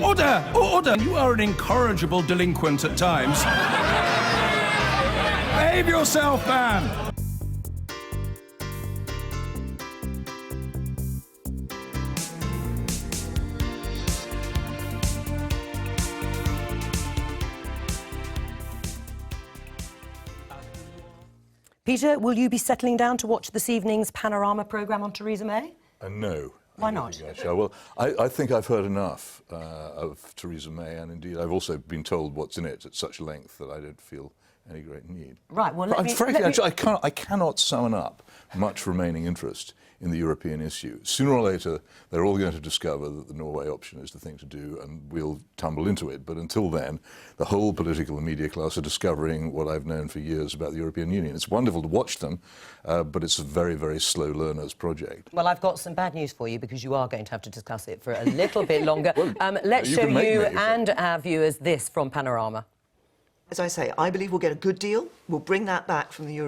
Order! Order! You are an incorrigible delinquent at times. Behave yourself, man! Peter, will you be settling down to watch this evening's Panorama programme on Theresa May? No. Why not? Well, I think I've heard enough of Theresa May, and indeed I've also been told what's in it at such length that I don't feel any great need. Right, well, Frankly, I cannot summon up much remaining interest in the European issue. Sooner or later, they're all going to discover that the Norway option is the thing to do, and we'll tumble into it. But until then, the whole political and media class are discovering what I've known for years about the European Union. It's wonderful to watch them, but it's a very, very slow learner's project. Well, I've got some bad news for you, because you are going to have to discuss it for a little bit longer. Well, let's show you and our viewers this from Panorama. As I say, I believe we'll get a good deal. We'll bring that back from the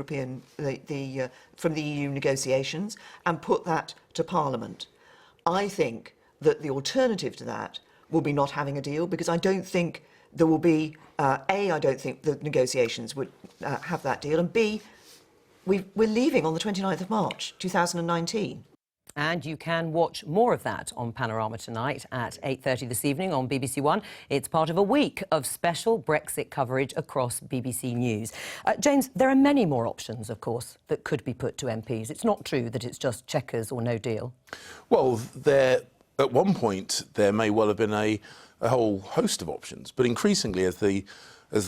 from the EU negotiations and put that to Parliament. I think that the alternative to that will be not having a deal, because I don't think there will be I don't think the negotiations would have that deal, and B, we're leaving on the 29th of March 2019. And you can watch more of that on Panorama tonight at 8:30 this evening on BBC One. It's part of a week of special Brexit coverage across BBC News. James, there are many more options, of course, that could be put to MPs. It's not true that it's just checkers or no deal. Well, at one point, there may well have been a whole host of options, but increasingly, as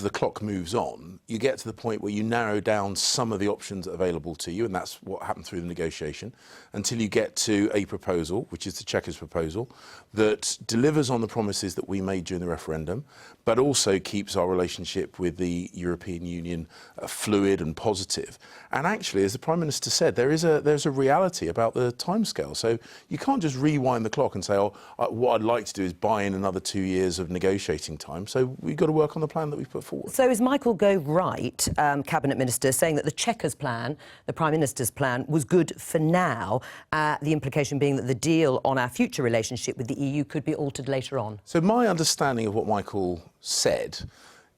the clock moves on, you get to the point where you narrow down some of the options available to you, and that's what happened through the negotiation, until you get to a proposal, which is the Chequers proposal, that delivers on the promises that we made during the referendum, but also keeps our relationship with the European Union fluid and positive. And actually, as the Prime Minister said, there's a reality about the timescale. So you can't just rewind the clock and say, oh, what I'd like to do is buy in another 2 years of negotiating time. So we've got to work on the plan that we've put forward. So is Michael Gove right, Cabinet Minister, saying that the Chequers plan, the Prime Minister's plan, was good for now, the implication being that the deal on our future relationship with the EU could be altered later on? So my understanding of what Michael said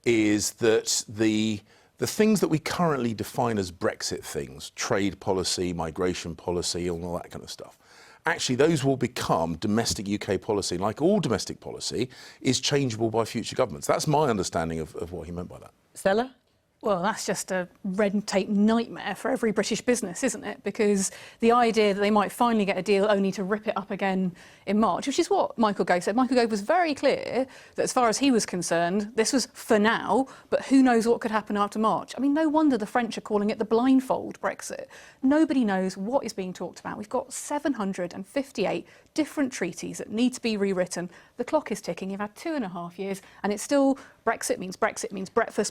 is that the things that we currently define as Brexit things, trade policy, migration policy, and all that kind of stuff, actually those will become domestic UK policy. Like all domestic policy, is changeable by future governments. That's my understanding of what he meant by that. Stella? Well, that's just a red tape nightmare for every British business, isn't it? Because the idea that they might finally get a deal only to rip it up again in March, which is what Michael Gove said. Michael Gove was very clear that as far as he was concerned, this was for now, but who knows what could happen after March. I mean, no wonder the French are calling it the blindfold Brexit. Nobody knows what is being talked about. We've got 758 different treaties that need to be rewritten. The clock is ticking. You've had 2.5 years, and it's still Brexit means breakfast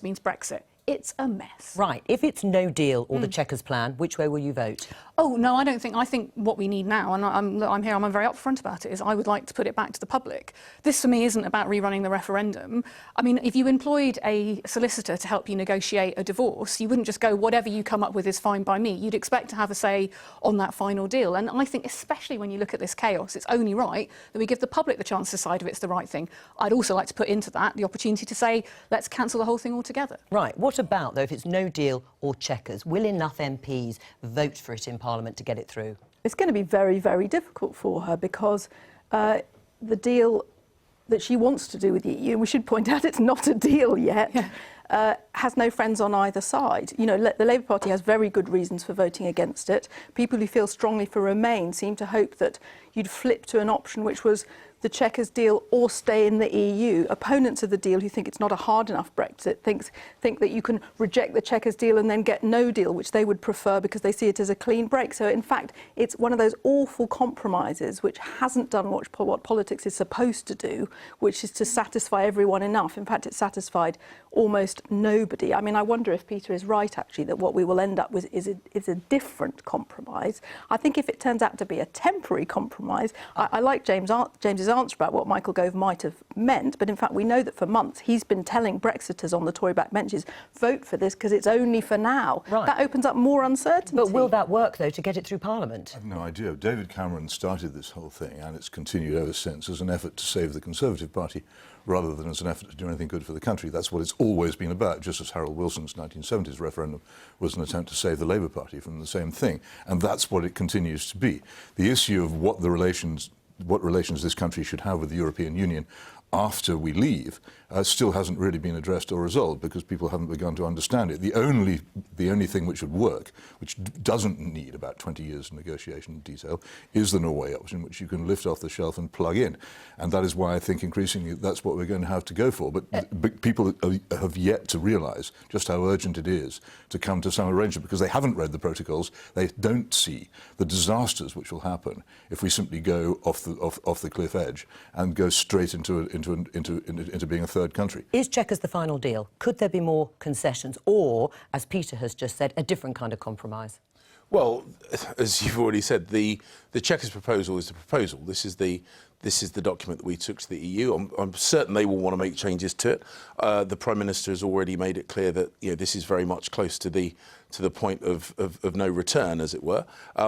means Brexit. It's a mess. Right. If it's no deal or the Chequers plan, which way will you vote? Oh, no, I don't think... I think what we need now, and I'm here, I'm very upfront about it, is I would like to put it back to the public. This, for me, isn't about rerunning the referendum. I mean, if you employed a solicitor to help you negotiate a divorce, you wouldn't just go, whatever you come up with is fine by me. You'd expect to have a say on that final deal. And I think, especially when you look at this chaos, it's only right that we give the public the chance to decide if it's the right thing. I'd also like to put into that the opportunity to say, let's cancel the whole thing altogether. Right. What about, though, if it's no deal or Chequers? Will enough MPs vote for it in Parliament to get it through? It's going to be very, very difficult for her, because the deal that she wants to do with the EU, we should point out it's not a deal yet, has no friends on either side. You know, the Labour Party has very good reasons for voting against it. People who feel strongly for Remain seem to hope that you'd flip to an option which was the Chequers deal or stay in the EU. Opponents of the deal who think it's not a hard enough Brexit think that you can reject the Chequers deal and then get no deal, which they would prefer because they see it as a clean break. So, in fact, it's one of those awful compromises which hasn't done what politics is supposed to do, which is to satisfy everyone enough. In fact, it satisfied almost almost nobody. I mean, I wonder if Peter is right, actually, that what we will end up with is a different compromise. I think if it turns out to be a temporary compromise, I like James's answer about what Michael Gove might have meant, but in fact we know that for months he's been telling Brexiters on the Tory backbenches, vote for this because it's only for now. Right. That opens up more uncertainty. But will that work, though, to get it through Parliament? I have no idea. David Cameron started this whole thing, and it's continued ever since as an effort to save the Conservative Party rather than as an effort to do anything good for the country. That's what it's always been about, just as Harold Wilson's 1970s referendum was an attempt to save the Labour Party from the same thing. And that's what it continues to be. The issue of what relations this country should have with the European Union after we leave still hasn't really been addressed or resolved because people haven't begun to understand it. The only thing which would work, which doesn't need about 20 years of negotiation in detail, is the Norway option, which you can lift off the shelf and plug in. And that is why I think increasingly that's what we're going to have to go for. But people have yet to realise just how urgent it is to come to some arrangement because they haven't read the protocols. They don't see the disasters which will happen if we simply go off the cliff edge and go straight into being a third country. Is Chequers the final deal? Could there be more concessions or, as Peter has just said, a different kind of compromise? Well, as you've already said, the Chequers proposal is the proposal. This is the document that we took to the EU. I'm certain they will want to make changes to it. The Prime Minister has already made it clear that this is very much close to the point of no return, as it were.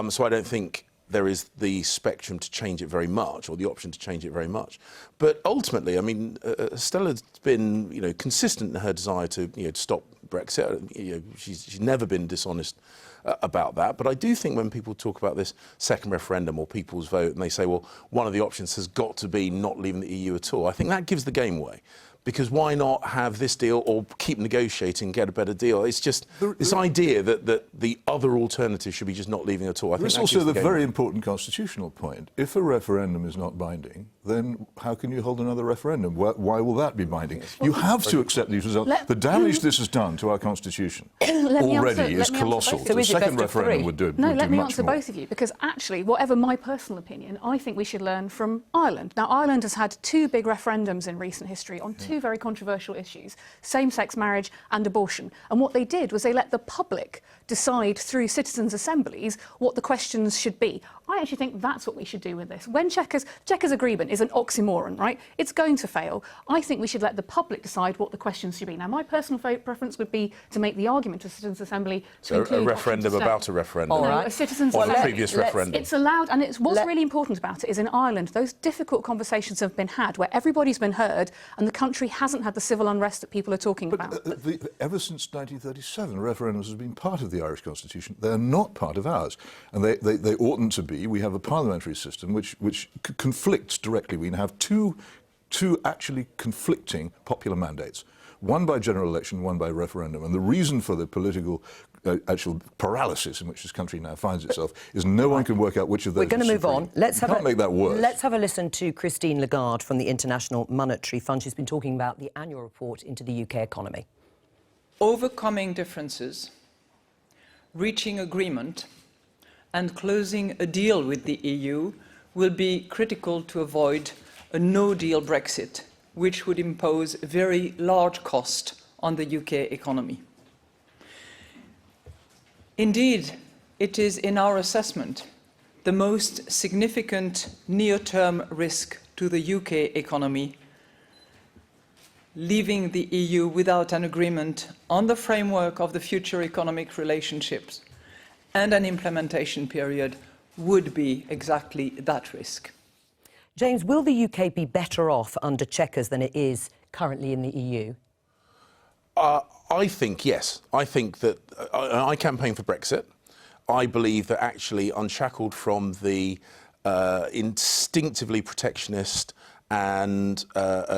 So I don't think there is the spectrum to change it very much, or the option to change it very much. But ultimately, I mean, Stella's been, consistent in her desire to, stop Brexit. She's never been dishonest about that. But I do think when people talk about this second referendum or people's vote, and they say, well, one of the options has got to be not leaving the EU at all, I think that gives the game away. Because why not have this deal or keep negotiating, get a better deal? It's just this idea that the other alternative should be just not leaving at all. I think there's also the very important constitutional point. If a referendum is not binding, then how can you hold another referendum? Why will that be binding? You have to accept these results. The damage this has done to our constitution already is colossal. The second referendum would do No, let me much answer more. both of you, because actually, whatever my personal opinion, I think we should learn from Ireland. Now, Ireland has had two big referendums in recent history on two very controversial issues, same-sex marriage and abortion. And what they did was they let the public decide through citizens' assemblies what the questions should be. I actually think that's what we should do with this. When Chequers agreement is an oxymoron, right? It's going to fail. I think we should let the public decide what the questions should be. Now, my personal preference would be to make the argument to Citizens' Assembly to include a referendum about a referendum. All right. A Citizens' on the Assembly. previous referendum. It's allowed, and what's really important about it is in Ireland, those difficult conversations have been had where everybody's been heard and the country hasn't had the civil unrest that people are talking about. Ever since 1937, referendums have been part of the Irish Constitution. They're not part of ours, and they oughtn't to be. We have a parliamentary system which conflicts directly. We have two actually conflicting popular mandates, one by general election, one by referendum. And the reason for the political actual paralysis in which this country now finds itself is no one can work out which of those. We're going to move on. Can't make that worse. Let's have a listen to Christine Lagarde from the International Monetary Fund. She's been talking about the annual report into the UK economy. Overcoming differences, reaching agreement and closing a deal with the EU will be critical to avoid a no-deal Brexit, which would impose a very large cost on the UK economy. Indeed, it is, in our assessment, the most significant near-term risk to the UK economy, leaving the EU without an agreement on the framework of the future economic relationships and an implementation period would be exactly that risk. James, will the UK be better off under Chequers than it is currently in the EU? I think yes. I think that I campaign for Brexit. I believe that actually unshackled from the instinctively protectionist and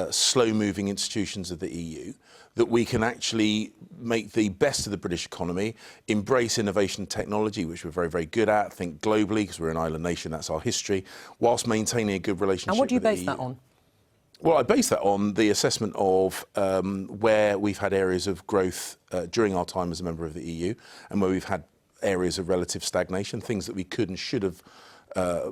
slow-moving institutions of the EU, that we can actually make the best of the British economy, embrace innovation and technology, which we're very, very good at, think globally, because we're an island nation, that's our history, whilst maintaining a good relationship And what do you with the base EU. that on? Well, I base that on the assessment of where we've had areas of growth during our time as a member of the EU and where we've had areas of relative stagnation, things that we could and should have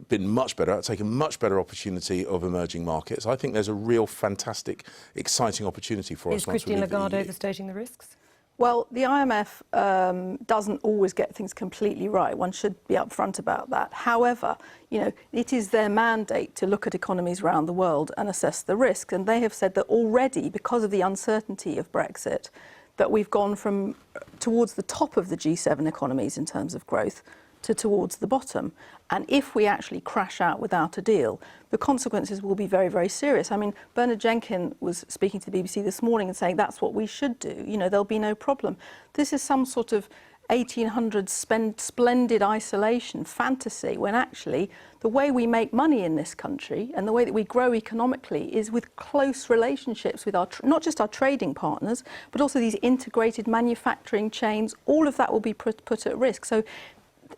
been much better, taken much better opportunity of emerging markets. I think there's a real fantastic, exciting opportunity for us. Is Christine once we leave the Lagarde EU. overstating the risks? Well, the IMF doesn't always get things completely right. One should be upfront about that. However, it is their mandate to look at economies around the world and assess the risk. And they have said that already, because of the uncertainty of Brexit, that we've gone from towards the top of the G7 economies in terms of growth to towards the bottom. And if we actually crash out without a deal, the consequences will be very, very serious. I mean, Bernard Jenkin was speaking to the BBC this morning and saying that's what we should do. There'll be no problem. This is some sort of 1800s splendid isolation fantasy, when actually the way we make money in this country and the way that we grow economically is with close relationships with not just our trading partners, but also these integrated manufacturing chains. All of that will be put at risk. So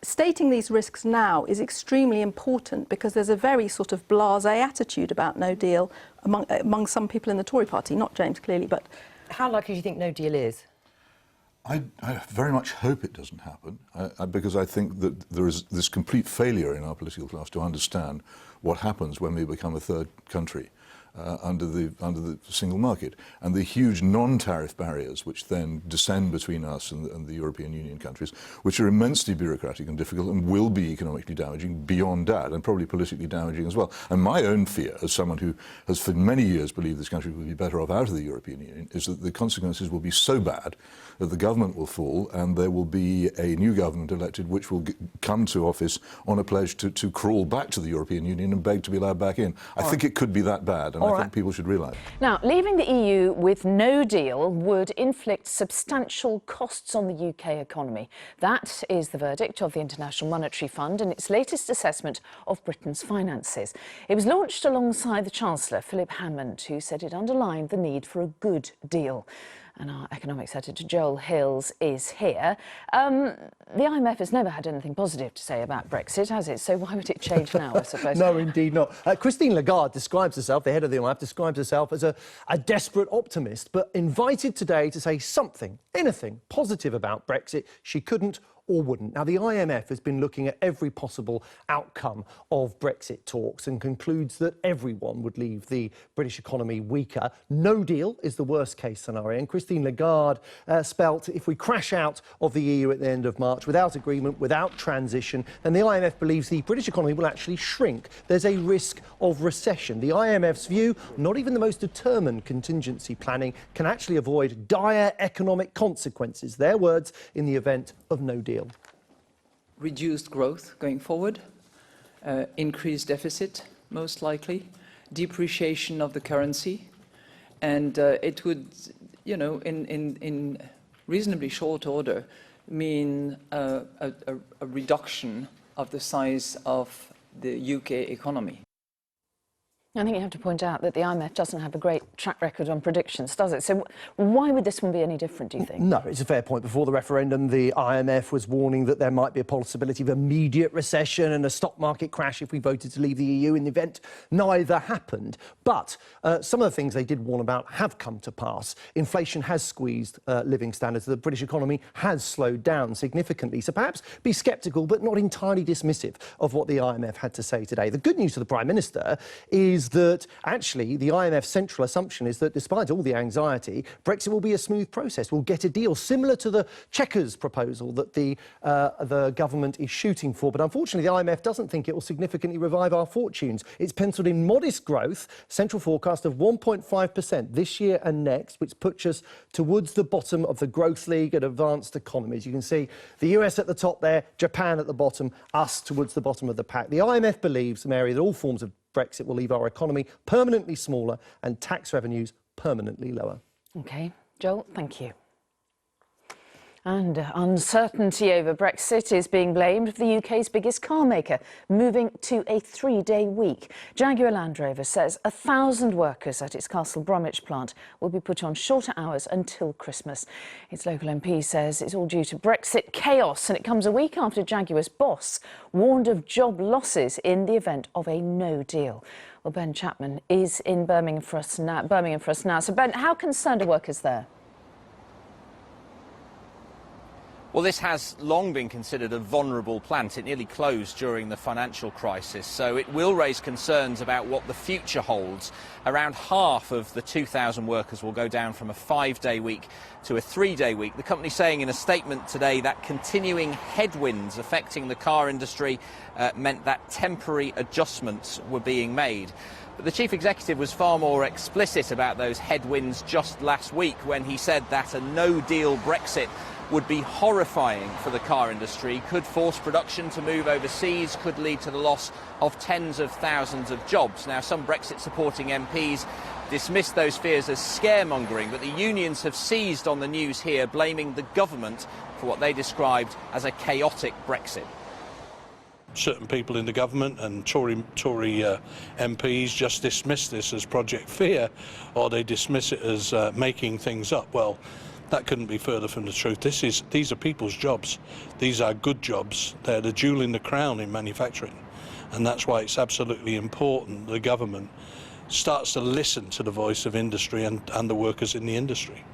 stating these risks now is extremely important, because there's a very sort of blasé attitude about no deal among some people in the Tory party, not James clearly, but... How likely do you think no deal is? I very much hope it doesn't happen, because I think that there is this complete failure in our political class to understand what happens when we become a third country under the single market, and the huge non-tariff barriers which then descend between us and the European Union countries, which are immensely bureaucratic and difficult and will be economically damaging beyond that, and probably politically damaging as well. And my own fear, as someone who has for many years believed this country would be better off out of the European Union, is that the consequences will be so bad that the government will fall and there will be a new government elected which will come to office on a pledge to crawl back to the European Union and beg to be allowed back in. I think it could be that bad, and I think people should realise. Now, leaving the EU with no deal would inflict substantial costs on the UK economy. That is the verdict of the International Monetary Fund in its latest assessment of Britain's finances. It was launched alongside the Chancellor, Philip Hammond, who said it underlined the need for a good deal. And our economics editor, Joel Hills, is here. The IMF has never had anything positive to say about Brexit, has it? So why would it change now, I suppose? No, indeed not. Christine Lagarde describes herself, the head of the IMF, describes herself as a desperate optimist, but invited today to say something, anything positive about Brexit, she couldn't or wouldn't. Now, the IMF has been looking at every possible outcome of Brexit talks and concludes that everyone would leave the British economy weaker. No deal is the worst case scenario. And Christine Lagarde spelt if we crash out of the EU at the end of March without agreement, without transition, then the IMF believes the British economy will actually shrink. There's a risk of recession. The IMF's view, not even the most determined contingency planning can actually avoid dire economic consequences. Their words, in the event of no deal. Reduced growth going forward, increased deficit, most likely, depreciation of the currency, and it would, in reasonably short order, mean a reduction of the size of the UK economy. I think you have to point out that the IMF doesn't have a great track record on predictions, does it? So why would this one be any different, do you think? No, it's a fair point. Before the referendum, the IMF was warning that there might be a possibility of immediate recession and a stock market crash if we voted to leave the EU. In the event, neither happened. But some of the things they did warn about have come to pass. Inflation has squeezed living standards. The British economy has slowed down significantly. So perhaps be sceptical, but not entirely dismissive of what the IMF had to say today. The good news for the Prime Minister is that actually the IMF's central assumption is that despite all the anxiety, Brexit will be a smooth process. We'll get a deal similar to the Chequers proposal that the government is shooting for. But unfortunately, the IMF doesn't think it will significantly revive our fortunes. It's penciled in modest growth, central forecast of 1.5% this year and next, which puts us towards the bottom of the growth league at advanced economies. You can see the US at the top there, Japan at the bottom, us towards the bottom of the pack. The IMF believes, Mary, that all forms of Brexit will leave our economy permanently smaller and tax revenues permanently lower. OK. Joel, thank you. And uncertainty over Brexit is being blamed for the UK's biggest car maker moving to a 3-day week. Jaguar Land Rover says 1,000 workers at its Castle Bromwich plant will be put on shorter hours until Christmas. Its local MP says it's all due to Brexit chaos, and it comes a week after Jaguar's boss warned of job losses in the event of a no deal. Well, Ben Chapman is in Birmingham for us now. So, Ben, how concerned are workers there? Well, this has long been considered a vulnerable plant. It nearly closed during the financial crisis, so it will raise concerns about what the future holds. Around half of the 2,000 workers will go down from a 5-day week to a 3-day week. The company saying in a statement today that continuing headwinds affecting the car industry meant that temporary adjustments were being made. But the chief executive was far more explicit about those headwinds just last week when he said that a no-deal Brexit would be horrifying for the car industry, could force production to move overseas, could lead to the loss of tens of thousands of jobs. Now, some Brexit-supporting MPs dismissed those fears as scaremongering, but the unions have seized on the news here, blaming the government for what they described as a chaotic Brexit. Certain people in the government and Tory MPs just dismiss this as Project Fear, or they dismiss it as making things up. Well, that couldn't be further from the truth. These are people's jobs. These are good jobs. They're the jewel in the crown in manufacturing. And that's why it's absolutely important the government starts to listen to the voice of industry and the workers in the industry.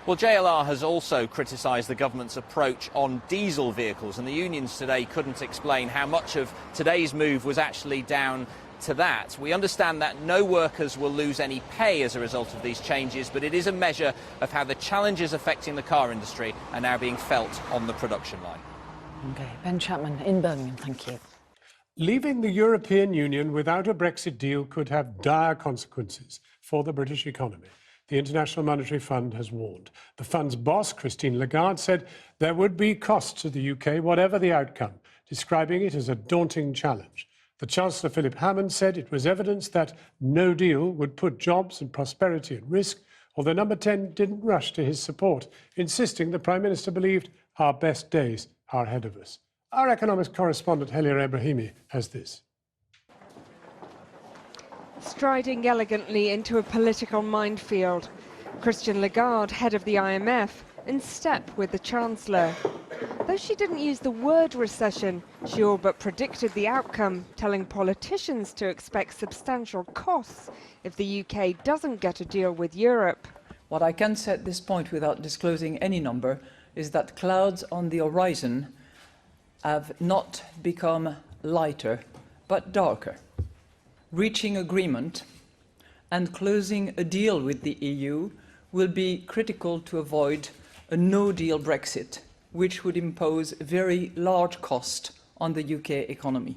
Well, JLR has also criticised the government's approach on diesel vehicles, and the unions today couldn't explain how much of today's move was actually down to that. We understand that no workers will lose any pay as a result of these changes, but it is a measure of how the challenges affecting the car industry are now being felt on the production line. OK, Ben Chapman in Birmingham, thank you. Leaving the European Union without a Brexit deal could have dire consequences for the British economy. The International Monetary Fund has warned. The fund's boss, Christine Lagarde, said there would be costs to the UK, whatever the outcome, describing it as a daunting challenge. The Chancellor, Philip Hammond, said it was evidence that no deal would put jobs and prosperity at risk, although Number 10 didn't rush to his support, insisting the Prime Minister believed our best days are ahead of us. Our economics correspondent, Helia Ebrahimi, has this. Striding elegantly into a political minefield, Christine Lagarde, head of the IMF, in step with the Chancellor. Though she didn't use the word recession, she all but predicted the outcome, telling politicians to expect substantial costs if the UK doesn't get a deal with Europe. What I can say at this point, without disclosing any number, is that clouds on the horizon have not become lighter, but darker. Reaching agreement and closing a deal with the EU will be critical to avoid a no-deal Brexit, which would impose a very large cost on the UK economy.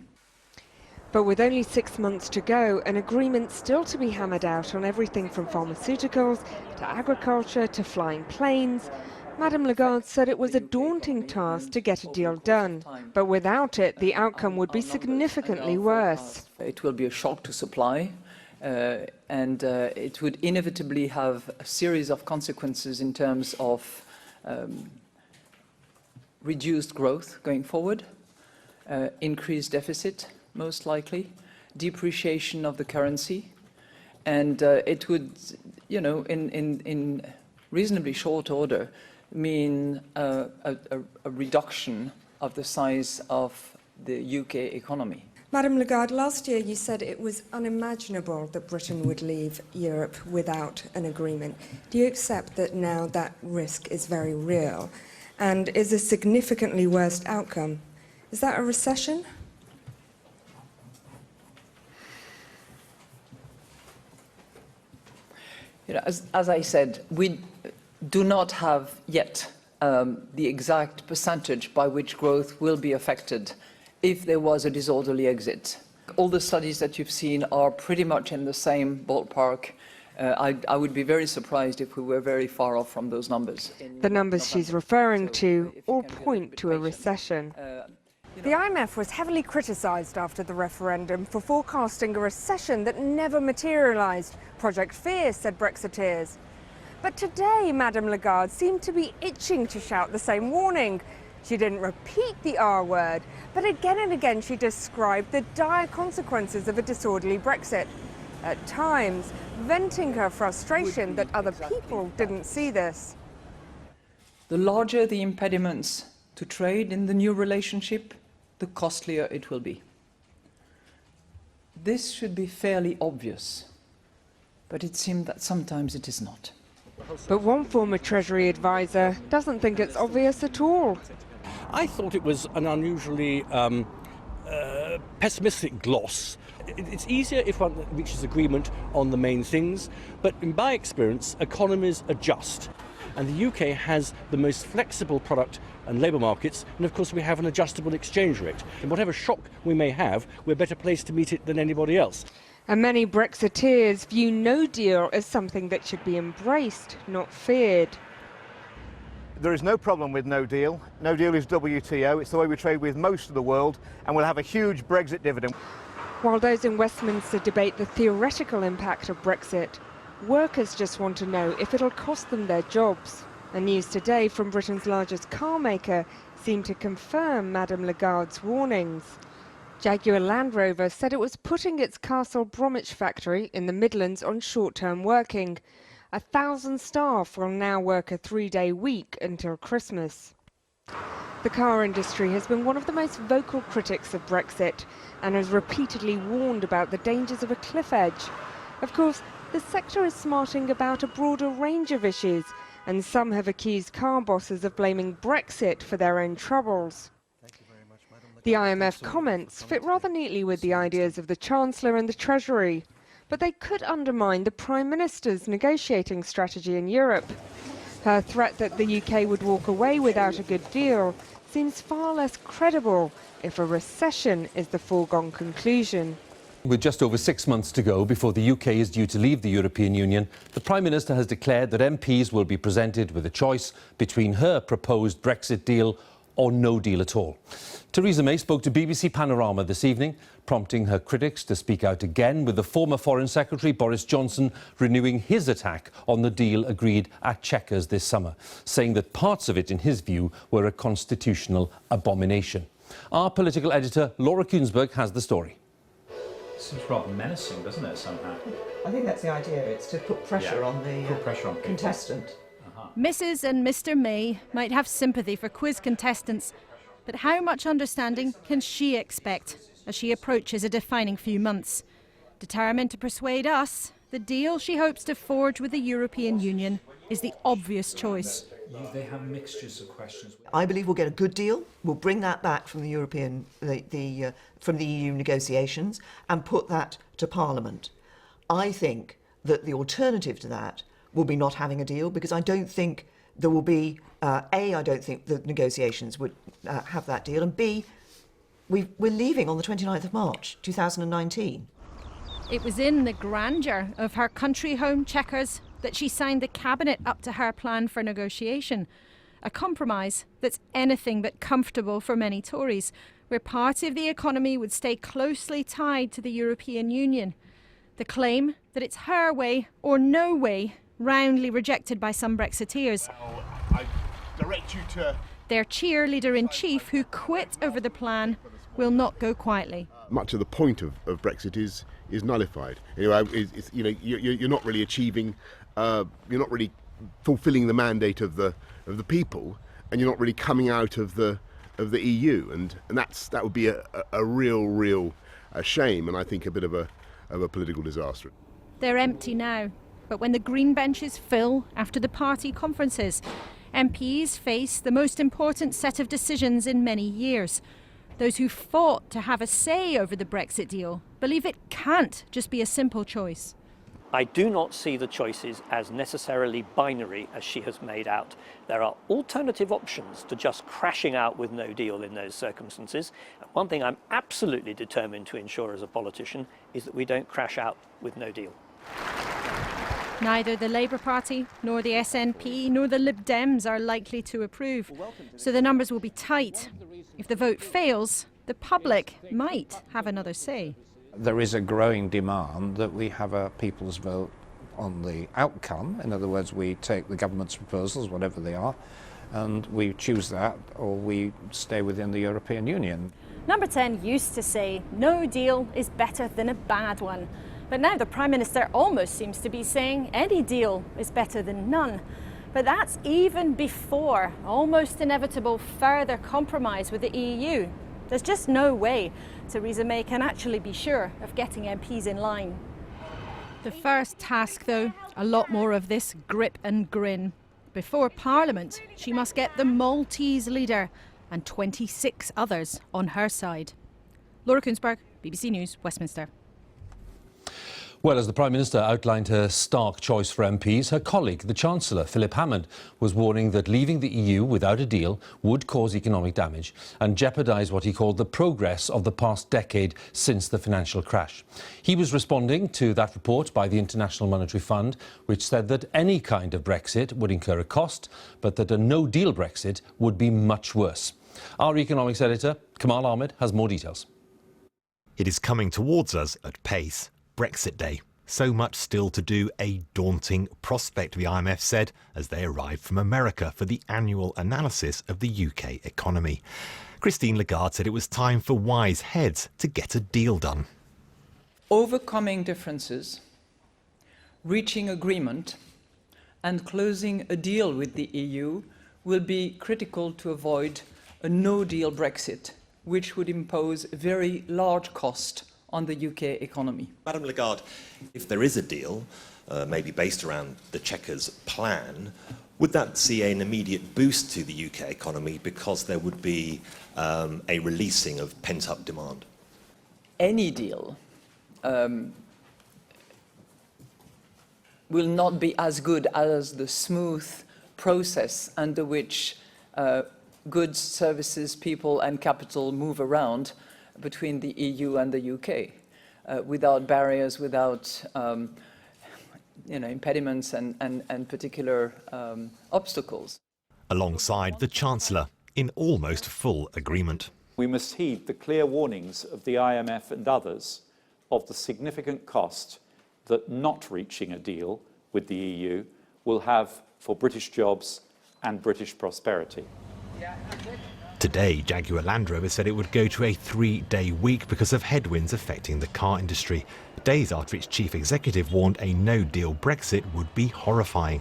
But with only 6 months to go, an agreement still to be hammered out on everything from pharmaceuticals to agriculture to flying planes, Madame Lagarde said it was a daunting task to get a deal done. But without it, the outcome would be significantly worse. It will be a shock to supply, and it would inevitably have a series of consequences in terms of reduced growth going forward, increased deficit, most likely, depreciation of the currency, and it would, you know, in reasonably short order, mean a reduction of the size of the UK economy. Madame Lagarde, last year you said it was unimaginable that Britain would leave Europe without an agreement. Do you accept that now that risk is very real and is a significantly worse outcome? Is that a recession? You know, as I said, we do not have yet the exact percentage by which growth will be affected if there was a disorderly exit. All the studies that you've seen are pretty much in the same ballpark. I would be very surprised if we were very far off from those numbers. The numbers she's referring to all point to a recession. The IMF was heavily criticised after the referendum for forecasting a recession that never materialised. Project Fear, said Brexiteers. But today, Madame Lagarde seemed to be itching to shout the same warning. She didn't repeat the R word, but again and again she described the dire consequences of a disorderly Brexit. At times, venting her frustration that other people didn't see this. The larger the impediments to trade in the new relationship, the costlier it will be. This should be fairly obvious, but it seemed that sometimes it is not. But one former Treasury advisor doesn't think it's obvious at all. I thought it was an unusually pessimistic gloss. It's easier if one reaches agreement on the main things, but in my experience, economies adjust. And the UK has the most flexible product and labour markets, and of course we have an adjustable exchange rate. And whatever shock we may have, we're better placed to meet it than anybody else. And many Brexiteers view no deal as something that should be embraced, not feared. There is no problem with no deal. No deal is WTO. It's the way we trade with most of the world, and we'll have a huge Brexit dividend. While those in Westminster debate the theoretical impact of Brexit, workers just want to know if it'll cost them their jobs. And news today from Britain's largest car maker seemed to confirm Madame Lagarde's warnings. Jaguar Land Rover said it was putting its Castle Bromwich factory in the Midlands on short-term working. 1,000 staff will now work a 3-day week until Christmas. The car industry has been one of the most vocal critics of Brexit and has repeatedly warned about the dangers of a cliff edge. Of course, the sector is smarting about a broader range of issues, and some have accused car bosses of blaming Brexit for their own troubles. The IMF comments fit rather neatly with the ideas of the Chancellor and the Treasury, but they could undermine the Prime Minister's negotiating strategy in Europe. Her threat that the UK would walk away without a good deal seems far less credible if a recession is the foregone conclusion. With just over 6 months to go before the UK is due to leave the European Union, the Prime Minister has declared that MPs will be presented with a choice between her proposed Brexit deal or no deal at all. Theresa May spoke to BBC Panorama this evening, prompting her critics to speak out again, with the former Foreign Secretary Boris Johnson renewing his attack on the deal agreed at Chequers this summer, saying that parts of it, in his view, were a constitutional abomination. Our political editor, Laura Kuensberg, has the story. Seems rather menacing, doesn't it, somehow? I think that's the idea. It's to put pressure on the contestant. Mrs. and Mr. May might have sympathy for quiz contestants, but how much understanding can she expect as she approaches a defining few months? Determined to persuade us, the deal she hopes to forge with the European Union is the obvious choice. They have mixtures of questions. I believe we'll get a good deal. We'll bring that back from the from the EU negotiations and put that to Parliament. I think that the alternative to that will be not having a deal, because I don't think there will be, A, I don't think the negotiations would have that deal, and B, we're leaving on the 29th of March 2019. It was in the grandeur of her country home, Chequers, that she signed the cabinet up to her plan for negotiation. A compromise that's anything but comfortable for many Tories, where part of the economy would stay closely tied to the European Union. The claim that it's her way or no way, roundly rejected by some Brexiteers. I direct you to... Their cheerleader-in-chief, who quit over the plan, will not go quietly. Much of the point of Brexit is nullified. Anyway, you're not really achieving, you're not really fulfilling the mandate of the people, and you're not really coming out of the EU, and that would be a real shame, and I think a bit of a political disaster. They're empty now, but when the green benches fill after the party conferences, MPs face the most important set of decisions in many years. Those who fought to have a say over the Brexit deal believe it can't just be a simple choice. I do not see the choices as necessarily binary as she has made out. There are alternative options to just crashing out with no deal in those circumstances. And one thing I'm absolutely determined to ensure as a politician is that we don't crash out with no deal. Neither the Labour Party, nor the SNP, nor the Lib Dems are likely to approve. So the numbers will be tight. If the vote fails, the public might have another say. There is a growing demand that we have a people's vote on the outcome. In other words, we take the government's proposals, whatever they are, and we choose that, or we stay within the European Union. Number 10 used to say, no deal is better than a bad one. But now the Prime Minister almost seems to be saying any deal is better than none. But that's even before almost inevitable further compromise with the EU. There's just no way Theresa May can actually be sure of getting MPs in line. The first task, though, a lot more of this grip and grin. Before Parliament, she must get the Maltese leader and 26 others on her side. Laura Kunsberg, BBC News, Westminster. Well, as the Prime Minister outlined her stark choice for MPs, her colleague, the Chancellor, Philip Hammond, was warning that leaving the EU without a deal would cause economic damage and jeopardise what he called the progress of the past decade since the financial crash. He was responding to that report by the International Monetary Fund, which said that any kind of Brexit would incur a cost, but that a no-deal Brexit would be much worse. Our economics editor, Kamal Ahmed, has more details. It is coming towards us at pace. Brexit Day. So much still to do, a daunting prospect, the IMF said, as they arrived from America for the annual analysis of the UK economy. Christine Lagarde said it was time for wise heads to get a deal done. Overcoming differences, reaching agreement, and closing a deal with the EU will be critical to avoid a no-deal Brexit, which would impose a very large cost on the UK economy. Madam Lagarde, if there is a deal, maybe based around the Chequers plan, would that see an immediate boost to the UK economy because there would be a releasing of pent-up demand? Any deal will not be as good as the smooth process under which goods, services, people and capital move around between the EU and the UK, without barriers, without impediments and particular obstacles. Alongside the Chancellor, in almost full agreement. We must heed the clear warnings of the IMF and others of the significant cost that not reaching a deal with the EU will have for British jobs and British prosperity. Today, Jaguar Land Rover said it would go to a 3-day week because of headwinds affecting the car industry, days after its chief executive warned a no-deal Brexit would be horrifying.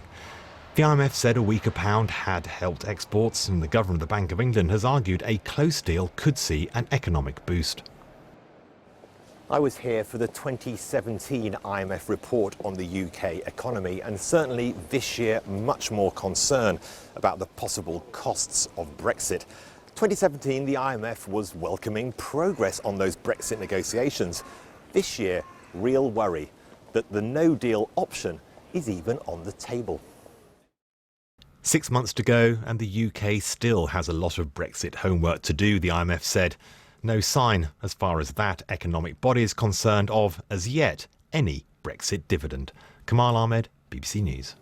The IMF said a weaker pound had helped exports, and the Governor of the Bank of England has argued a close deal could see an economic boost. I was here for the 2017 IMF report on the UK economy, and certainly this year much more concern about the possible costs of Brexit. 2017, the IMF was welcoming progress on those Brexit negotiations. This year, real worry that the no-deal option is even on the table. 6 months to go, and the UK still has a lot of Brexit homework to do, the IMF said. No sign, as far as that economic body is concerned, of, as yet, any Brexit dividend. Kamal Ahmed, BBC News.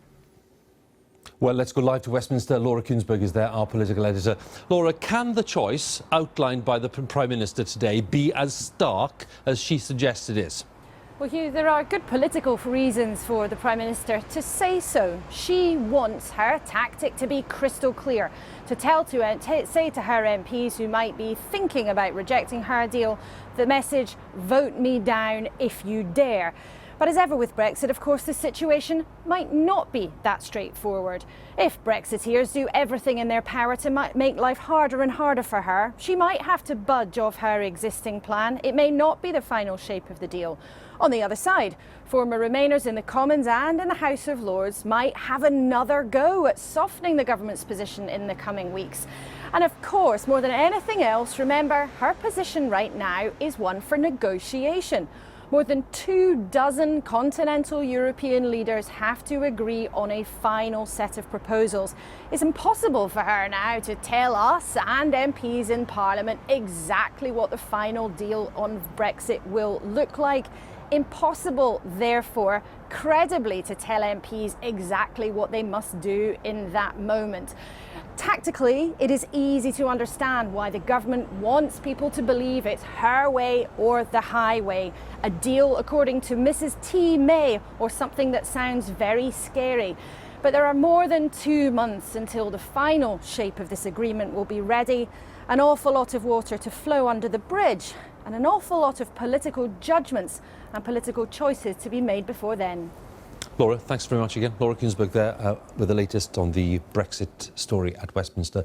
Well, let's go live to Westminster. Laura Kunsberg is there, our political editor. Laura, can the choice outlined by the Prime Minister today be as stark as she suggests it is? Well, Hugh, there are good political reasons for the Prime Minister to say so. She wants her tactic to be crystal clear, to say to her MPs who might be thinking about rejecting her deal, the message, vote me down if you dare. But as ever with Brexit, of course, the situation might not be that straightforward. If Brexiteers do everything in their power to make life harder and harder for her, she might have to budge off her existing plan. It may not be the final shape of the deal. On the other side, former Remainers in the Commons and in the House of Lords might have another go at softening the government's position in the coming weeks. And of course, more than anything else, remember, her position right now is one for negotiation. More than 24 continental European leaders have to agree on a final set of proposals. It's impossible for her now to tell us and MPs in Parliament exactly what the final deal on Brexit will look like. Impossible, therefore, credibly to tell MPs exactly what they must do in that moment. Tactically, it is easy to understand why the government wants people to believe it's her way or the highway, a deal according to Mrs. T. May, or something that sounds very scary. But there are more than 2 months until the final shape of this agreement will be ready, an awful lot of water to flow under the bridge, and an awful lot of political judgments and political choices to be made before then. Laura, thanks very much again. Laura Kunsberg there with the latest on the Brexit story at Westminster.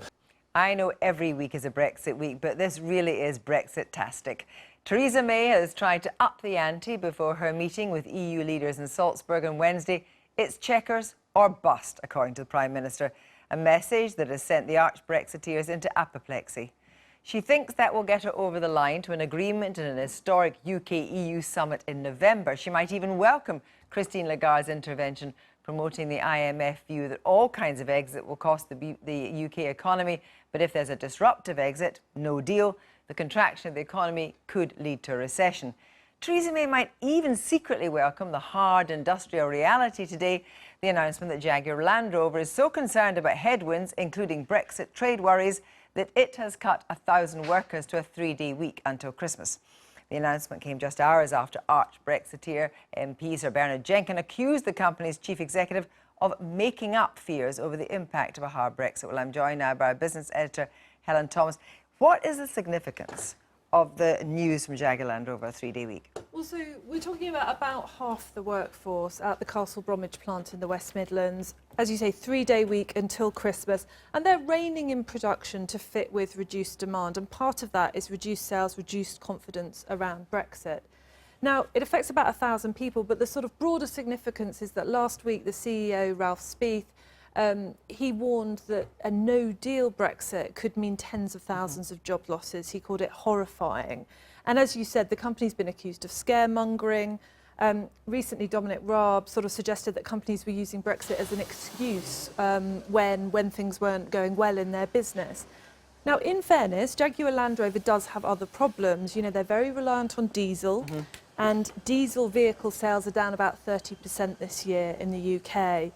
I know every week is a Brexit week, but this really is Brexit-tastic. Theresa May has tried to up the ante before her meeting with EU leaders in Salzburg on Wednesday. It's checkers or bust, according to the Prime Minister, a message that has sent the arch-Brexiteers into apoplexy. She thinks that will get her over the line to an agreement in an historic UK-EU summit in November. She might even welcome Christine Lagarde's intervention, promoting the IMF view that all kinds of exit will cost the UK economy, but if there's a disruptive exit, no deal, the contraction of the economy could lead to a recession. Theresa May might even secretly welcome the hard industrial reality today, the announcement that Jaguar Land Rover is so concerned about headwinds, including Brexit trade worries, that it has cut 1,000 workers to a 3-day week until Christmas. The announcement came just hours after arch-Brexiteer MP Sir Bernard Jenkins accused the company's chief executive of making up fears over the impact of a hard Brexit. Well, I'm joined now by our business editor, Helen Thomas. What is the significance of the news from Jaguar Land Rover, a 3-day week? Well, so we're talking about half the workforce at the Castle Bromwich plant in the West Midlands. As you say, 3-day week until Christmas, and they're reining in production to fit with reduced demand. And part of that is reduced sales, reduced confidence around Brexit. Now, it affects about 1,000 people, but the sort of broader significance is that last week the CEO, Ralph Speeth, he warned that a no-deal Brexit could mean tens of thousands of job losses. He called it horrifying. And as you said, the company's been accused of scaremongering. Recently, Dominic Raab sort of suggested that companies were using Brexit as an excuse when things weren't going well in their business. Now, in fairness, Jaguar Land Rover does have other problems. You know, they're very reliant on diesel, and diesel vehicle sales are down about 30% this year in the UK.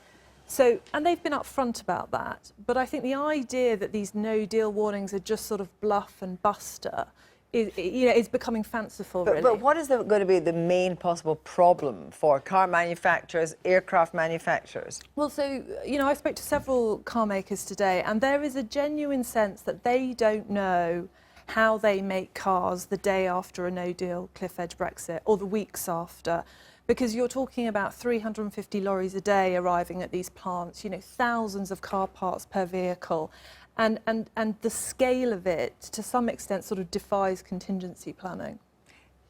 So, and they've been upfront about that. But I think the idea that these no-deal warnings are just sort of bluff and buster is becoming fanciful, really. But what is going to be the main possible problem for car manufacturers, aircraft manufacturers? Well, so, you know, I spoke to several car makers today, and there is a genuine sense that they don't know how they make cars the day after a no-deal cliff-edge Brexit or the weeks after. Because you're talking about 350 lorries a day arriving at these plants, you know, thousands of car parts per vehicle. And the scale of it, to some extent, sort of defies contingency planning.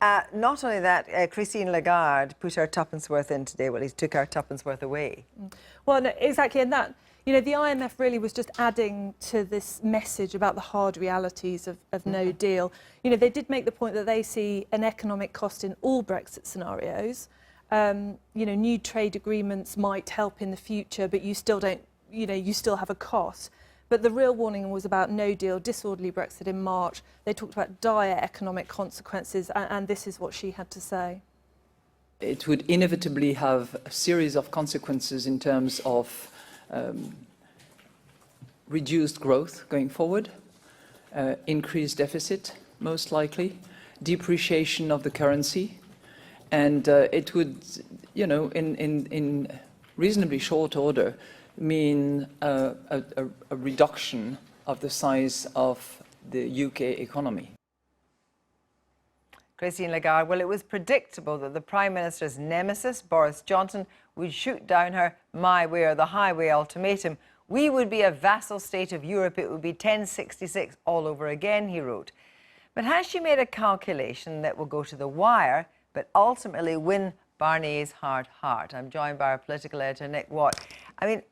Not only that, Christine Lagarde put her tuppence worth in today, well, he took our tuppence worth away. Well, no, exactly, and that, you know, the IMF really was just adding to this message about the hard realities of no deal. You know, they did make the point that they see an economic cost in all Brexit scenarios. You know, new trade agreements might help in the future, but you still don't, you know, you still have a cost. But the real warning was about no deal, disorderly Brexit in March. They talked about dire economic consequences, and this is what she had to say. It would inevitably have a series of consequences in terms of reduced growth going forward, increased deficit, most likely, depreciation of the currency, and it would, you know, in reasonably short order, mean a reduction of the size of the UK economy. Christine Lagarde, well, it was predictable that the Prime Minister's nemesis, Boris Johnson, would shoot down her my way or the highway ultimatum. We would be a vassal state of Europe. It would be 1066 all over again, he wrote. But has she made a calculation that will go to the wire, but ultimately win Barnier's hard heart? I'm joined by our political editor, Nick Watt. I mean,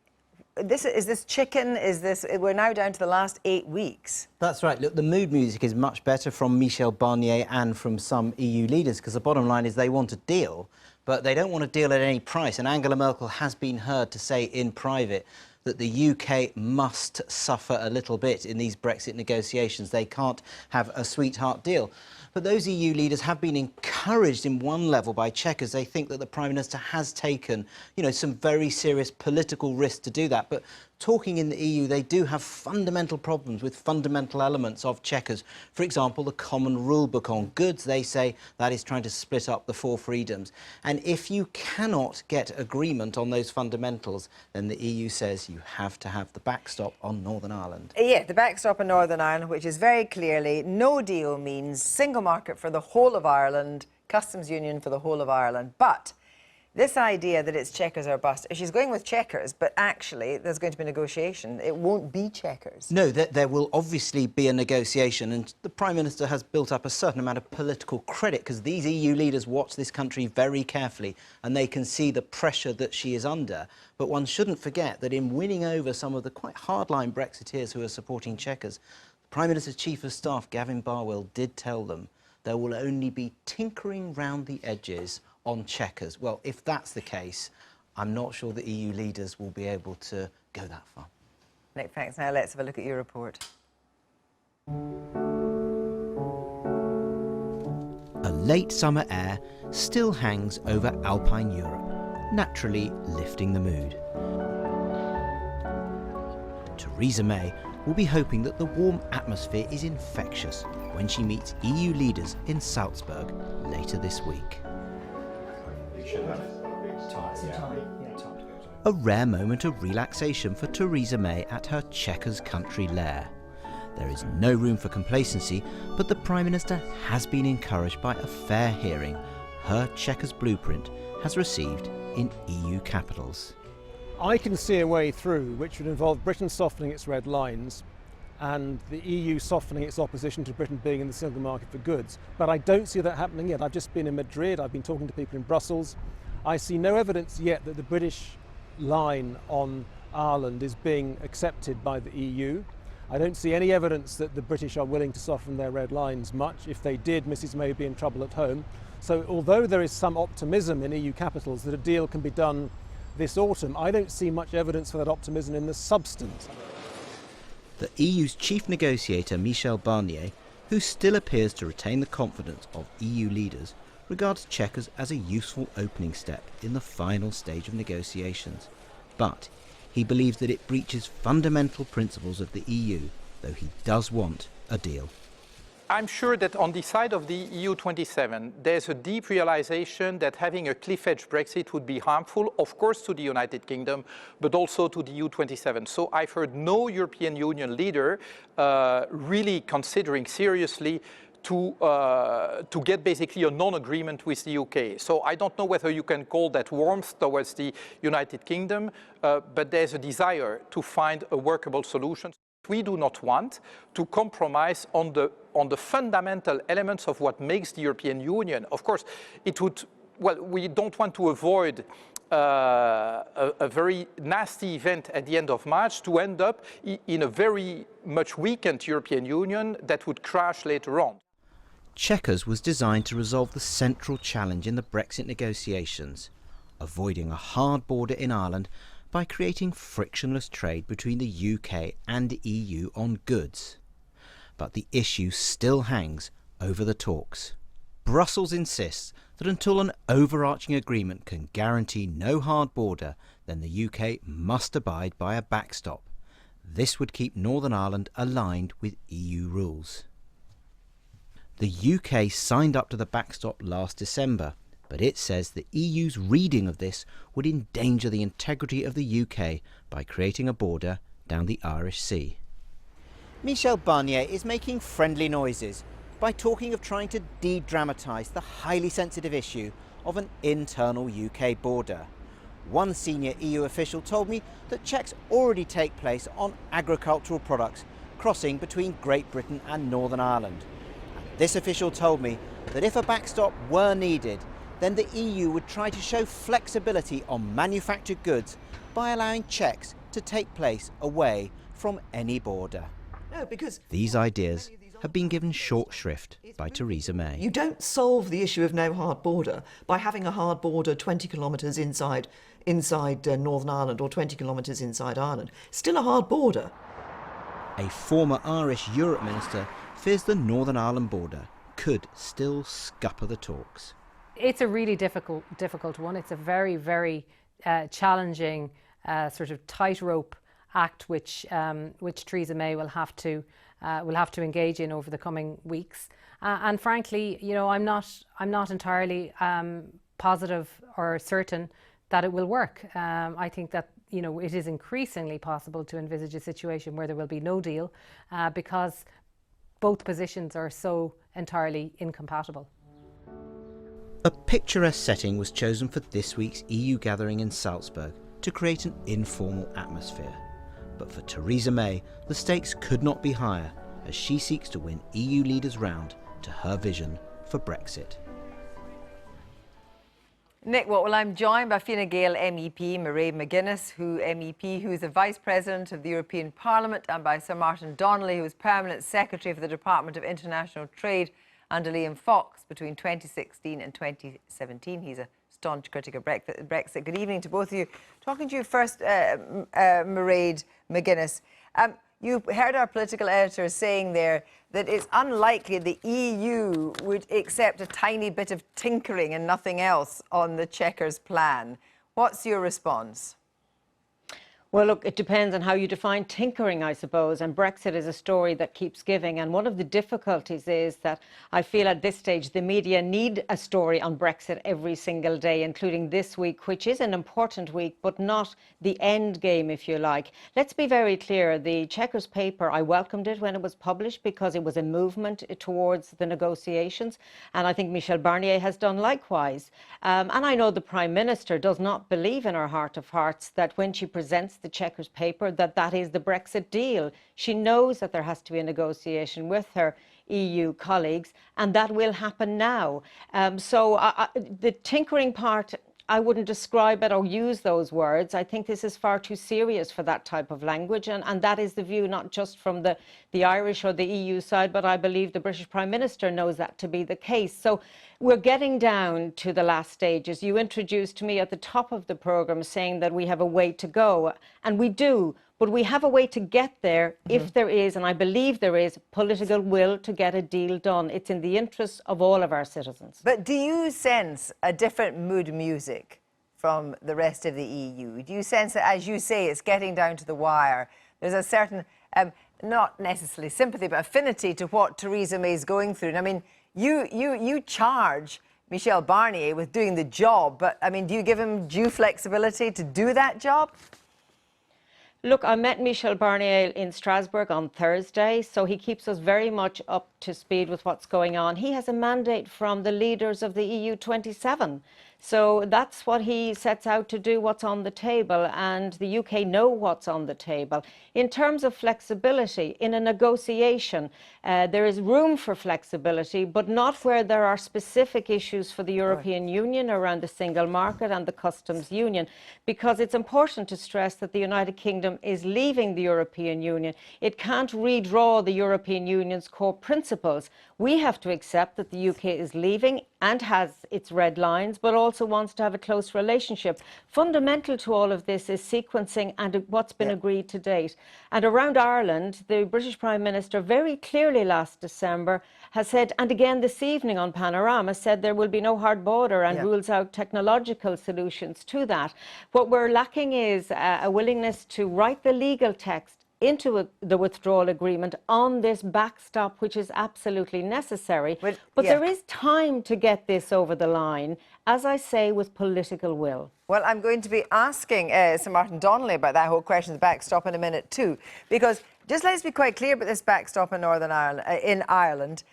is this chicken? Is this? We're now down to the last 8 weeks. That's right. Look, the mood music is much better from Michel Barnier and from some EU leaders, because the bottom line is they want a deal, but they don't want a deal at any price. And Angela Merkel has been heard to say in private that the UK must suffer a little bit in these Brexit negotiations. They can't have a sweetheart deal. But those EU leaders have been encouraged in one level by checkers. They think that the Prime Minister has taken, you know, some very serious political risks to do that. But talking in the EU, they do have fundamental problems with fundamental elements of checkers. For example, the common rule book on goods, they say that is trying to split up the 4 freedoms. And if you cannot get agreement on those fundamentals, then the EU says you have to have the backstop on Northern Ireland. Yeah, the backstop on Northern Ireland, which is very clearly no deal means single market for the whole of Ireland, customs union for the whole of Ireland. But This idea that it's Chequers or bust, she's going with Chequers, but actually there's going to be negotiation. It won't be Chequers. No, there will obviously be a negotiation, and the Prime Minister has built up a certain amount of political credit because these EU leaders watch this country very carefully and they can see the pressure that she is under. But one shouldn't forget that in winning over some of the quite hardline Brexiteers who are supporting Chequers, the Prime Minister's Chief of Staff, Gavin Barwell, did tell them there will only be tinkering round the edges on Chequers. Well, if that's the case, I'm not sure the EU leaders will be able to go that far. Nick, thanks. Now let's have a look at your report. A late summer air still hangs over Alpine Europe, naturally lifting the mood. Theresa May will be hoping that the warm atmosphere is infectious when she meets EU leaders in Salzburg later this week. A rare moment of relaxation for Theresa May at her Chequers country lair. There is no room for complacency, but the Prime Minister has been encouraged by a fair hearing her Chequers blueprint has received in EU capitals. I can see a way through which would involve Britain softening its red lines and the EU softening its opposition to Britain being in the single market for goods. But I don't see that happening yet. I've just been in Madrid, I've been talking to people in Brussels. I see no evidence yet that the British line on Ireland is being accepted by the EU. I don't see any evidence that the British are willing to soften their red lines much. If they did, Mrs May would be in trouble at home. So although there is some optimism in EU capitals that a deal can be done this autumn, I don't see much evidence for that optimism in the substance. The EU's chief negotiator, Michel Barnier, who still appears to retain the confidence of EU leaders, regards Chequers as a useful opening step in the final stage of negotiations. But he believes that it breaches fundamental principles of the EU, though he does want a deal. I'm sure that on the side of the EU27, there's a deep realization that having a cliff-edge Brexit would be harmful, of course, to the United Kingdom, but also to the EU27. So I've heard no European Union leader really considering seriously to get basically a non-agreement with the UK. So I don't know whether you can call that warmth towards the United Kingdom, but there's a desire to find a workable solution. We do not want to compromise on the fundamental elements of what makes the European Union. Of course, it would, well, we don't want to avoid a very nasty event at the end of March to end up in a very much weakened European Union that would crash later on. Chequers was designed to resolve the central challenge in the Brexit negotiations, avoiding a hard border in Ireland by creating frictionless trade between the UK and EU on goods. But the issue still hangs over the talks. Brussels insists that until an overarching agreement can guarantee no hard border, then the UK must abide by a backstop. This would keep Northern Ireland aligned with EU rules. The UK signed up to the backstop last December, but it says the EU's reading of this would endanger the integrity of the UK by creating a border down the Irish Sea. Michel Barnier is making friendly noises by talking of trying to de-dramatise the highly sensitive issue of an internal UK border. One senior EU official told me that checks already take place on agricultural products crossing between Great Britain and Northern Ireland. And this official told me that if a backstop were needed, then the EU would try to show flexibility on manufactured goods by allowing checks to take place away from any border. No, because these ideas have been given short shrift by Theresa May. you don't solve the issue of no hard border by having a hard border 20 kilometres inside Northern Ireland or 20 kilometres inside Ireland. Still a hard border. A former Irish Europe minister fears the Northern Ireland border could still scupper the talks. It's a really difficult one. It's a very, very challenging sort of tightrope act which Theresa May will have to engage in over the coming weeks. And frankly, you know, I'm not entirely positive or certain that it will work. I think that, you know, it is increasingly possible to envisage a situation where there will be no deal because both positions are so entirely incompatible. A picturesque setting was chosen for this week's EU gathering in Salzburg to create an informal atmosphere. But for Theresa May, the stakes could not be higher as she seeks to win EU leaders round to her vision for Brexit. Nick, well, I'm joined by Fine Gael MEP Mairead McGuinness, who is the Vice President of the European Parliament, and by Sir Martin Donnelly, who is Permanent Secretary for the Department of International Trade under Liam Fox between 2016 and 2017. He's a staunch critic of Brexit. Good evening to both of you. Talking to you first, Mairead McGuinness. You heard our political editor saying there that it's unlikely the EU would accept a tiny bit of tinkering and nothing else on the Chequers plan. What's your response? Well, look, it depends on how you define tinkering, I suppose, and Brexit is a story that keeps giving. And one of the difficulties is that I feel at this stage the media need a story on Brexit every single day, including this week, which is an important week, but not the end game, if you like. Let's be very clear. The Chequers paper, I welcomed it when it was published because it was a movement towards the negotiations. And I think Michel Barnier has done likewise. And I know the Prime Minister does not believe in her heart of hearts that when she presents the Chequers paper that is the Brexit deal. She knows that there has to be a negotiation with her EU colleagues, and that will happen now. The tinkering part, I wouldn't describe it or use those words. I think this is far too serious for that type of language, and that is the view not just from the Irish or the EU side, but I believe the British Prime Minister knows that to be the case. So we're getting down to the last stages. You introduced me at the top of the programme saying that we have a way to go, and we do. But we have a way to get there if there is, and I believe there is, political will to get a deal done. It's in the interests of all of our citizens. But do you sense a different mood music from the rest of the EU? Do you sense that, as you say, it's getting down to the wire? There's a certain, not necessarily sympathy, but affinity to what Theresa May is going through. And I mean, you charge Michel Barnier with doing the job, but I mean, do you give him due flexibility to do that job? Look, I met Michel Barnier in Strasbourg on Thursday, so he keeps us very much up to speed with what's going on. He has a mandate from the leaders of the EU 27. So that's what he sets out to do, what's on the table, and the UK know what's on the table. In terms of flexibility, in a negotiation, there is room for flexibility, but not where there are specific issues for the European Union around the single market and the customs union, because it's important to stress that the United Kingdom is leaving the European Union. It can't redraw the European Union's core principles. We have to accept that the UK is leaving and has its red lines, but also wants to have a close relationship. Fundamental to all of this is sequencing and what's been agreed to date. And around Ireland, the British Prime Minister very clearly last December has said, and again this evening on Panorama, said there will be no hard border and rules out technological solutions to that. What we're lacking is a willingness to write the legal text into the withdrawal agreement on this backstop, which is absolutely necessary. But there is time to get this over the line, as I say, with political will. Well, I'm going to be asking Sir Martin Donnelly about that whole question of the backstop in a minute too, because just let's be quite clear about this backstop in Northern Ireland.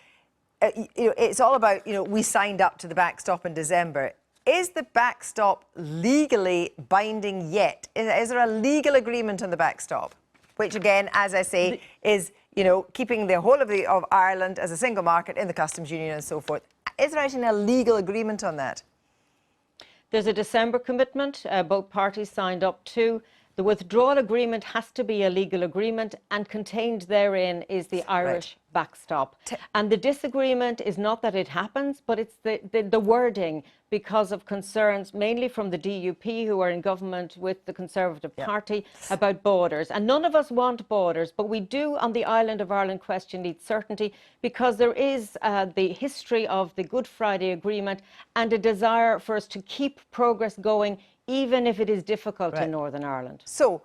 It's all about, we signed up to the backstop in December. Is the backstop legally binding yet? Is there a legal agreement on the backstop? Which again, as I say, is, keeping the whole of Ireland as a single market in the customs union and so forth. Is there actually a legal agreement on that? There's a December commitment both parties signed up to. The withdrawal agreement has to be a legal agreement, and contained therein is the Irish backstop. And the disagreement is not that it happens, but it's the wording, because of concerns mainly from the DUP, who are in government with the Conservative Party, about borders. And none of us want borders, but we do, on the island of Ireland question, need certainty, because there is the history of the Good Friday Agreement and a desire for us to keep progress going, even if it is difficult in Northern Ireland. So,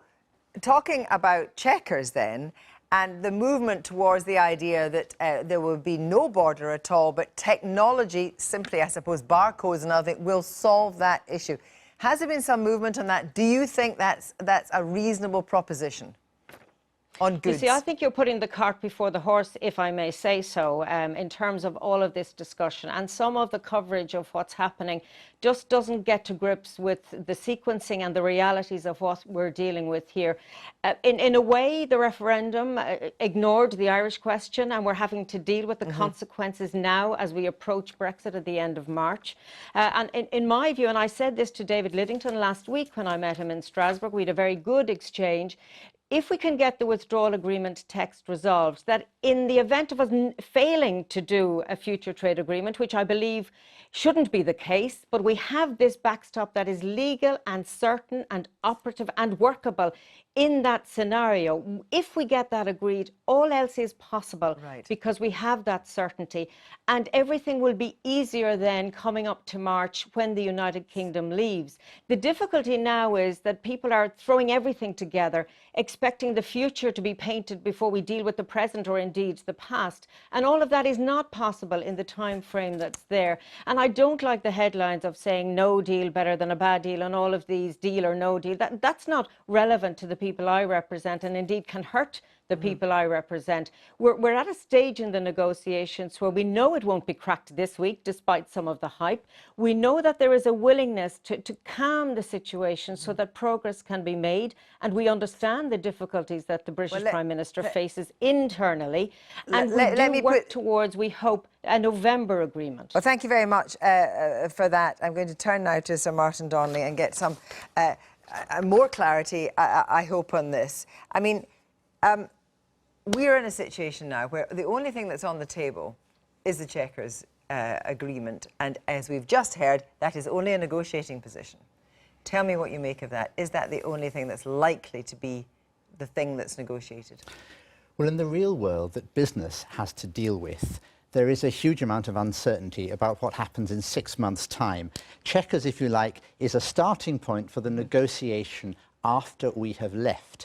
talking about Chequers then, and the movement towards the idea that there will be no border at all, but technology, simply, I suppose, barcodes and other things, will solve that issue. Has there been some movement on that? Do you think that's a reasonable proposition? On You goods. see, I think you're putting the cart before the horse, if I may say so, in terms of all of this discussion. And some of the coverage of what's happening just doesn't get to grips with the sequencing and the realities of what we're dealing with here. In a way, the referendum ignored the Irish question, and we're having to deal with the consequences now as we approach Brexit at the end of March. And in my view, and I said this to David Lidington last week when I met him in Strasbourg, we had a very good exchange. If we can get the withdrawal agreement text resolved, that in the event of us failing to do a future trade agreement, which I believe shouldn't be the case, but we have this backstop that is legal and certain and operative and workable in that scenario. If we get that agreed, all else is possible because we have that certainty, and everything will be easier then coming up to March when the United Kingdom leaves. The difficulty now is that people are throwing everything together, expecting the future to be painted before we deal with the present or indeed the past. And all of that is not possible in the time frame that's there. And I don't like the headlines of saying no deal better than a bad deal and all of these deal or no deal. That's not relevant to the people I represent, and indeed can hurt the people I represent. We're at a stage in the negotiations where we know it won't be cracked this week, despite some of the hype. We know that there is a willingness to calm the situation so that progress can be made, and we understand the difficulties that the British Prime Minister faces internally, and we work towards, we hope, a November agreement. Well, thank you very much for that. I'm going to turn now to Sir Martin Donnelly and get some more clarity, I hope, on this. I mean, we're in a situation now where the only thing that's on the table is the Chequers agreement, and as we've just heard, that is only a negotiating position. Tell me what you make of that. Is that the only thing that's likely to be the thing that's negotiated? Well, in the real world that business has to deal with, there is a huge amount of uncertainty about what happens in 6 months' time. Chequers, if you like, is a starting point for the negotiation after we have left.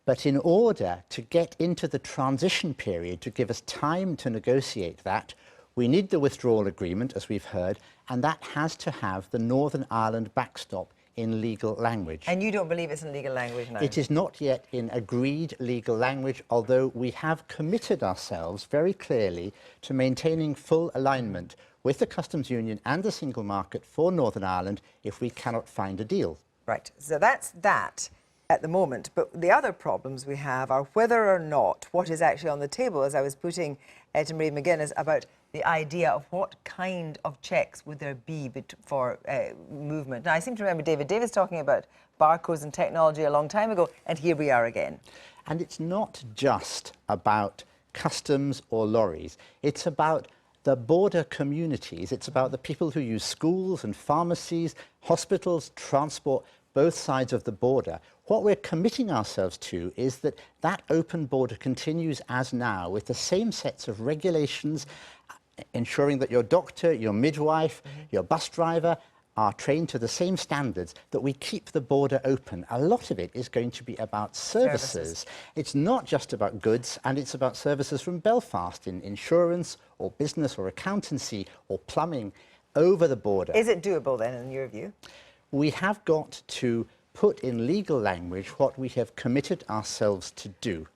But in order to get into the transition period, to give us time to negotiate that, we need the withdrawal agreement, as we've heard, and that has to have the Northern Ireland backstop in legal language. And you don't believe it's in legal language now? It is not yet in agreed legal language, although we have committed ourselves very clearly to maintaining full alignment with the Customs Union and the single market for Northern Ireland if we cannot find a deal. Right, so that's that at the moment. But the other problems we have are whether or not what is actually on the table, as I was putting to Marie McGuinness, about the idea of what kind of checks would there be for movement. Now, I seem to remember David Davis talking about barcodes and technology a long time ago, and here we are again. And it's not just about customs or lorries. It's about the border communities. It's about the people who use schools and pharmacies, hospitals, transport, both sides of the border. What we're committing ourselves to is that that open border continues as now, with the same sets of regulations, ensuring that your doctor, your midwife, your bus driver are trained to the same standards, that we keep the border open. A lot of it is going to be about services. It's not just about goods, and it's about services from Belfast in insurance or business or accountancy or plumbing over the border. Is it doable then, in your view? We have got to put in legal language what we have committed ourselves to do.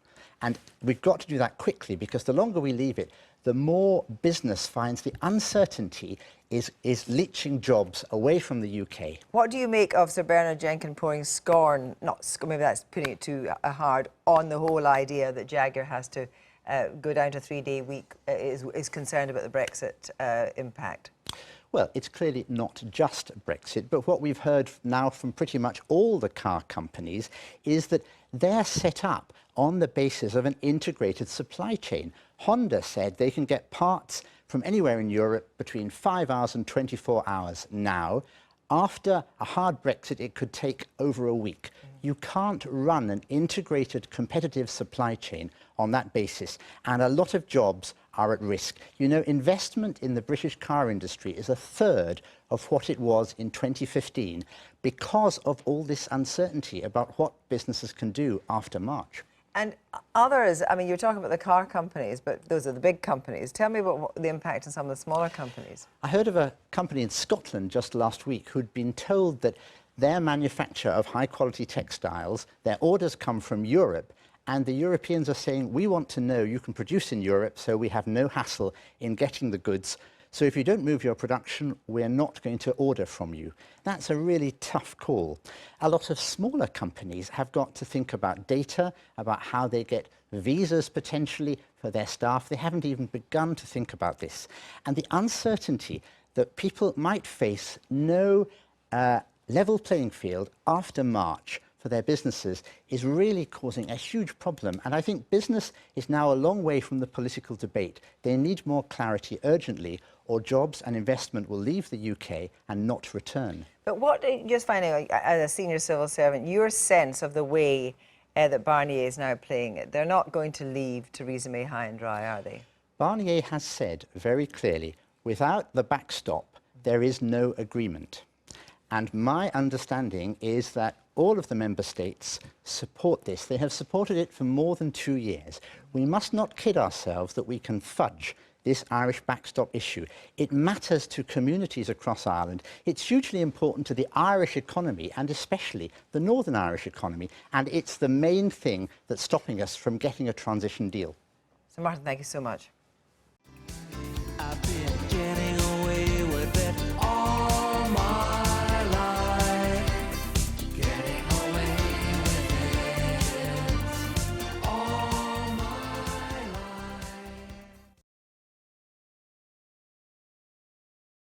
And we've got to do that quickly, because the longer we leave it, the more business finds the uncertainty is leaching jobs away from the UK. What do you make of Sir Bernard Jenkins pouring scorn, maybe that's putting it too hard, on the whole idea that Jaguar has to go down to a 3-day week, is concerned about the Brexit impact? Well, it's clearly not just Brexit, but what we've heard now from pretty much all the car companies is that they're set up on the basis of an integrated supply chain. Honda said they can get parts from anywhere in Europe between 5 hours and 24 hours now. After a hard Brexit, it could take over a week. You can't run an integrated competitive supply chain on that basis, and a lot of jobs are at risk. You know, investment in the British car industry is a third of what it was in 2015 because of all this uncertainty about what businesses can do after March. And others, I mean, you're talking about the car companies, but those are the big companies. Tell me about the impact on some of the smaller companies. I heard of a company in Scotland just last week who'd been told that their manufacture of high-quality textiles, their orders come from Europe, And the Europeans are saying, we want to know you can produce in Europe, so we have no hassle in getting the goods. So if you don't move your production, we're not going to order from you. That's a really tough call. A lot of smaller companies have got to think about data, about how they get visas potentially for their staff. They haven't even begun to think about this. And the uncertainty that people might face no level playing field after March for their businesses is really causing a huge problem. And I think business is now a long way from the political debate. They need more clarity urgently, or jobs and investment will leave the UK and not return. But what, just finally, as a senior civil servant, your sense of the way that Barnier is now playing it? They're not going to leave Theresa May high and dry, are they? Barnier has said very clearly, without the backstop, there is no agreement. And my understanding is that all of the member states support this. They have supported it for more than 2 years. We must not kid ourselves that we can fudge this Irish backstop issue. It matters to communities across Ireland. It's hugely important to the Irish economy, and especially the Northern Irish economy, and it's the main thing that's stopping us from getting a transition deal. So, Martin, thank you so much. I've been